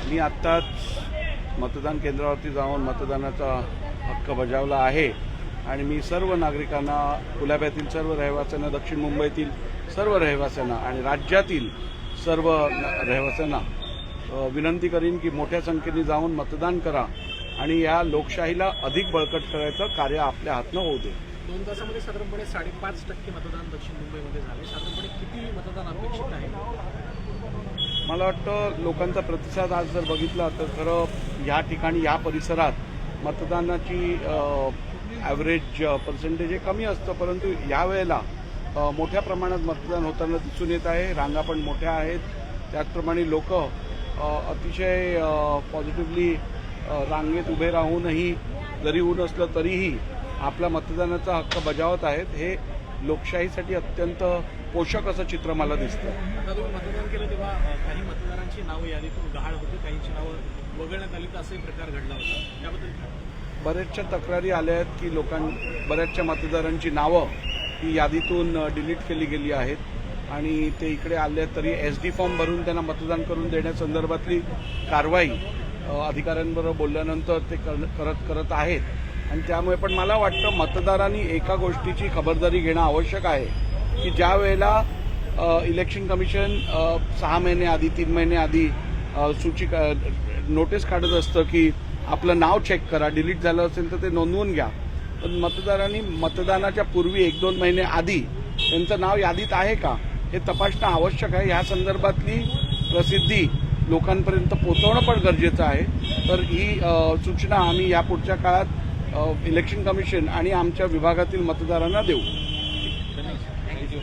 मी आत्ताच मतदान केंद्रावरती जाऊन मतदानाचा हक्क बजावला आहे आणि मी सर्व नागरिकांना, कुलाब्यातील सर्व रहिवाशांना, दक्षिण मुंबईतील सर्व रहिवाशांना आणि राज्यातील सर्व रहिवाशांना विनंती करीन की मोठ्या संख्येने जाऊन मतदान करा आणि या लोकशाहीला अधिक बळकट करायचं कार्य आपल्या हातनं होऊ दे. 2 तासामध्ये साधारणपणे 5.5% मतदान दक्षिण मुंबईमध्ये झाले. साधारणपणे किती मतदान अपेक्षित आहे? मला वाटतं लोकांचा प्रतिसाद आज जर बघितला तर खरं या ठिकाणी, या परिसरात मतदानाची ॲव्हरेज पर्सेंटेज हे कमी असतं, परंतु यावेळेला मोठ्या प्रमाणात मतदान होताना दिसून येत आहे. रांगा पण मोठ्या आहेत. त्याचप्रमाणे लोक अतिशय पॉझिटिव्हली रांगेत उभे राहूनही, जरी ऊन असलं तरीही आपला मतदानाचा हक्क बजावत आहेत. हे लोकशाहीसाठी अत्यंत पोषक असं चित्र मला दिसतं. आता तुम्ही मतदान केलं तेव्हा काही मतदारांची नावं यादीतून गहाळ होती, काहींची नावं वगळण्यात आली, तर असाही प्रकार घडला होता. त्याबद्दल बऱ्याचशा तक्रारी आल्या आहेत की बऱ्याचशा मतदारांची नावं ही यादीतून डिलीट केली गेली आहेत आणि ते इकडे आले तरी SD फॉर्म भरून त्यांना मतदान करून देण्यासंदर्भातली कारवाई अधिकाऱ्यांबरोबर बोलल्यानंतर ते करत आहेत. आणि त्यामुळे पण मला वाटतं मतदारांनी एका गोष्टीची खबरदारी घेणं आवश्यक आहे की ज्या वेळेला इलेक्शन कमिशन 6 महिने आधी, 3 महिने आधी नोटीस काढत असतं की आपलं नाव चेक करा, डिलीट झालं असेल तर ते नोंदवून घ्या. पण मतदारांनी मतदानाच्या पूर्वी 1-2 महिने आधी त्यांचं नाव यादीत आहे का हे तपासणं आवश्यक आहे. ह्या संदर्भातली प्रसिद्धी लोकांपर्यंत पोहोचवणं पण गरजेचं आहे. तर ही सूचना आम्ही यापुढच्या काळात इलेक्शन कमिशन आणि आमच्या विभागातील मतदारांना देऊ. थँक्यू.